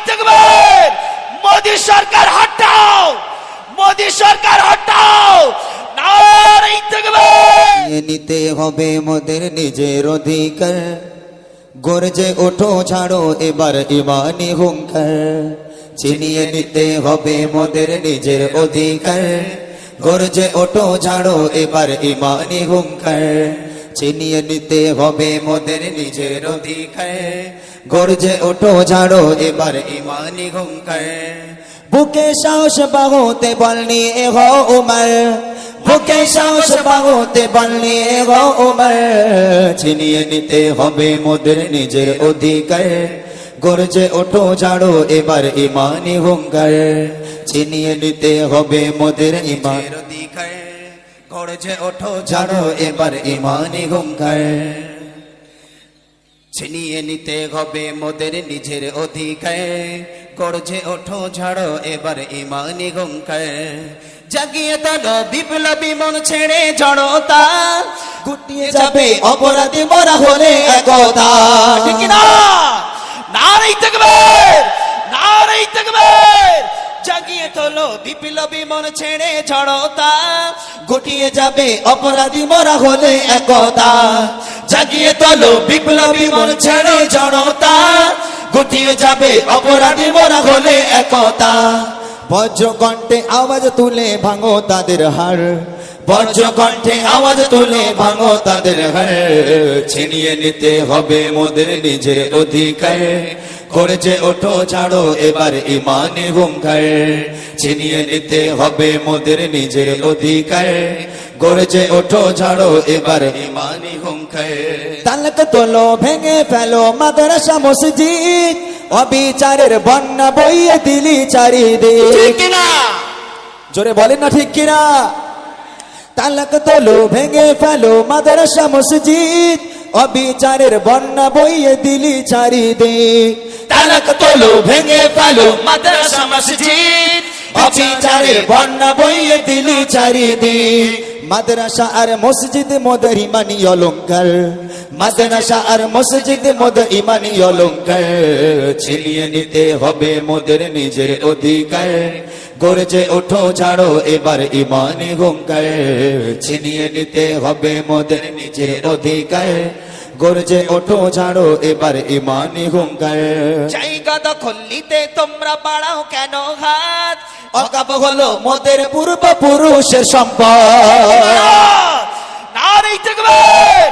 তাকবীর, মোদি সরকার হটাও, মোদি সরকার হটাও, নারে তাকবীর। নিতে হবে মোদের নিজের অধিকার, গর্জে ওঠো ঝাড়ো এবার ইমানি হুঙ্কার। ছিনিয়ে নিতে হবে মোদের নিজের অধিকার, গর্জে ওঠো ঝাড়ো এবার ইমানি হুঙ্কার। ছিনিয়ে নিতে হবে মোদের নিজের অধিকার, গর্জে ওঠো ঝাড়ো এবার ইমানি হুঙ্কার। বুকে সাহস বাহুতে বল নিয়ে হও উমর, বুকে সাহস বাহুতে বল নিয়ে হও উমর। ছিনিয়ে নিতে হবে মোদের নিজের অধিকার, গর্জে ওঠো ঝাড়ো এবার ইমানি হুঙ্কার। ছিনিয়ে নিতে হবে মোদের ইমানের অধিকার, গর্জে ওঠো ঝাড়ো এবার ইমানি হুঙ্কার। ছিনিয়ে নিতে হবে মোদের নিজের অধিকার, গর্জে ওঠো ঝাড়ো এবার ইমানি হুঙ্কার। জাগিয়ে তোলো বিপ্লবী মন ছেড়ে জড়তা, গুটিয়ে যাবে অপরাধী মরা হলে একতা। ঠিক না? নারে তাকবীর, নারে তাকবীর। জাগিয়ে তোলো বিপ্লবী মন ছেড়ে জড়তা, গুটিয়ে যাবে অপরাধী মরা হলে একতা। জাগিয়ে তোলো বিপ্লবী মন ছেড়ে জড়তা, গুটিয়ে যাবে অপরাধী মরা হলে একতা। বজ্রকণ্ঠে আওয়াজ তুলে ভাঙো তাদের হার, বজ্রকণ্ঠে আওয়াজ তুলে ভাঙো তাদের হার। ছিনিয়ে নিতে হবে মোদের নিজের অধিকার, গর্জে ওঠো ঝাড়ো এবার ইমানি হুঙ্কার। ছিনিয়ে নিতে হবে মোদের নিজের অধিকার, গর্জে ওঠো ঝাড়ো এবার ইমানি হুঙ্কার। তালক তোলো ভেঙে ফেলো মাদ্রাসা মসজিদ, অবিচারের বন্যা বইয়ে দিলি চারিদিক। ঠিক কিনা? জোরে বলেন না ঠিক কিনা? তালাক তোলো ভেঙে ফেলো মাদ্রাসা মসজিদ, অবিচারের বন্যা বইয়ে দিলি চারিদিক। তালাক তোলো ভেঙে ফেলো মাদ্রাসা মসজিদ, অবিচারের বন্যা বইয়ে দিলি চারিদিক। মাদ্রাসা আর মসজিদ মোদের ইমানি অলংকার, মাদ্রাসা আর মসজিদ মোদের ইমানি অলংকার। ছিনিয়ে নিতে হবে মোদের নিজের অধিকার, গর্জে ওঠো ঝাড়ো এবার ইমানি হুঙ্কার। ছিনিয়ে নিতে হবে মোদের নিজের অধিকার, গর্জে ওঠো ঝাড়ো এবার ইমানি হুঙ্কার। জায়গা দখল নিতে তোমরা বাড়াও কেন হাত? অকাপ হলো মোদের পূর্ব পুরুষের সম্পদ। নারে তাকবীর,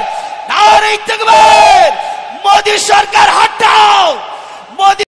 নারে তাকবীর। মোদি সরকার হটা,